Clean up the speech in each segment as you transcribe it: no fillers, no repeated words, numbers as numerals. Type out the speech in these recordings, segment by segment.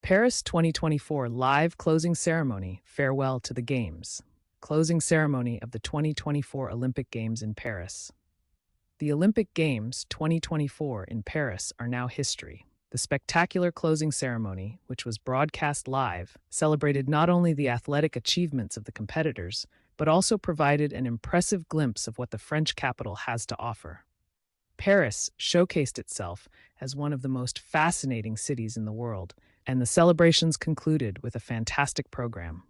Paris 2024 live closing ceremony, farewell to the Games. Closing ceremony of the 2024 Olympic Games in Paris. The Olympic Games 2024 in Paris are now history. The spectacular closing ceremony, which was broadcast live, celebrated not only the athletic achievements of the competitors, but also provided an impressive glimpse of what the French capital has to offer. Paris showcased itself as one of the most fascinating cities in the world, and the celebrations concluded with a fantastic program.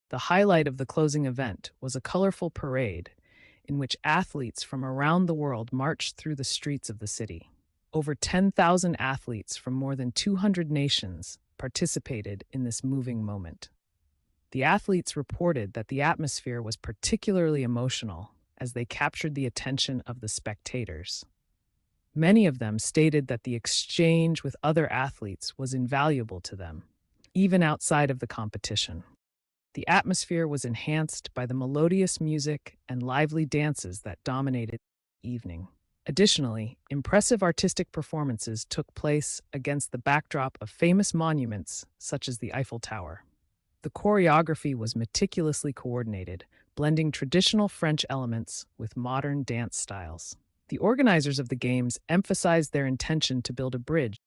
The highlight of the closing event was a colorful parade in which athletes from around the world marched through the streets of the city. Over 10,000 athletes from more than 200 nations participated in this moving moment. The athletes reported that the atmosphere was particularly emotional as they captured the attention of the spectators. Many of them stated that the exchange with other athletes was invaluable to them, even outside of the competition. The atmosphere was enhanced by the melodious music and lively dances that dominated the evening. Additionally, impressive artistic performances took place against the backdrop of famous monuments such as the Eiffel Tower. The choreography was meticulously coordinated, blending traditional French elements with modern dance styles. The organizers of the Games emphasized their intention to build a bridge.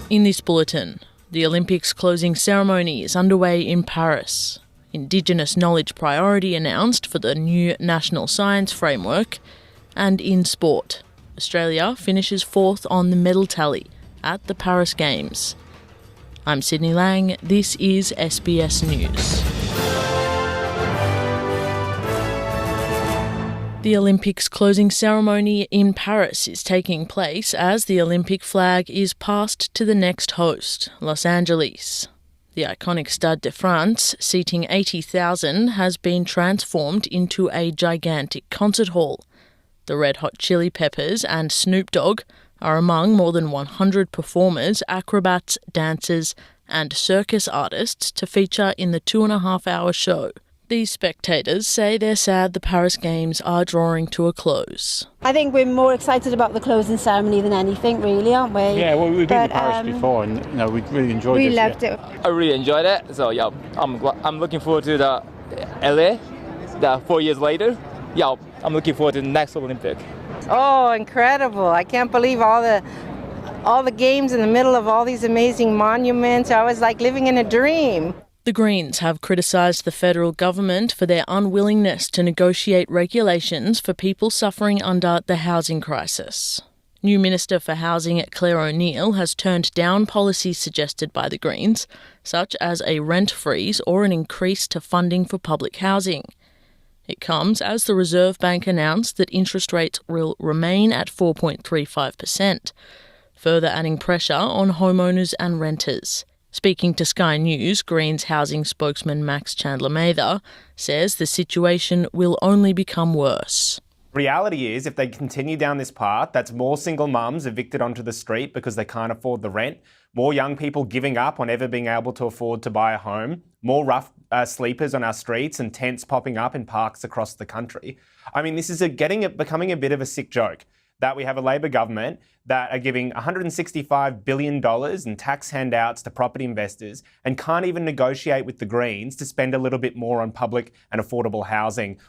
In this bulletin, the Olympics closing ceremony is underway in Paris. Indigenous knowledge priority announced for the new National Science Framework. And in sport, Australia finishes fourth on the medal tally at the Paris Games. I'm Sydney Lang. This is SBS News. The Olympics closing ceremony in Paris is taking place as the Olympic flag is passed to the next host, Los Angeles. The iconic Stade de France, seating 80,000, has been transformed into a gigantic concert hall. The Red Hot Chili Peppers and Snoop Dogg are among more than 100 performers, acrobats, dancers, and circus artists to feature in the 2.5-hour show. These spectators say they're sad the Paris Games are drawing to a close. I think we're more excited about the closing ceremony than anything, really, aren't we? Yeah, well, we've been to Paris before, and we really enjoyed it. We loved it. I really enjoyed it. So yeah, I'm looking forward to the LA, the 4 years later. Yeah, I'm looking forward to the next Olympic. Oh, incredible! I can't believe all the games in the middle of all these amazing monuments. I was like living in a dream. The Greens have criticised the federal government for their unwillingness to negotiate regulations for people suffering under the housing crisis. New Minister for Housing Claire O'Neill has turned down policies suggested by the Greens, such as a rent freeze or an increase to funding for public housing. It comes as the Reserve Bank announced that interest rates will remain at 4.35%, further adding pressure on homeowners and renters. Speaking to Sky News, Greens housing spokesman Max Chandler-Mather says the situation will only become worse. Reality is, if they continue down this path, that's more single mums evicted onto the street because they can't afford the rent, more young people giving up on ever being able to afford to buy a home, more rough sleepers on our streets and tents popping up in parks across the country. I mean, this is becoming a bit of a sick joke that we have a Labor government that are giving $165 billion in tax handouts to property investors and can't even negotiate with the Greens to spend a little bit more on public and affordable housing.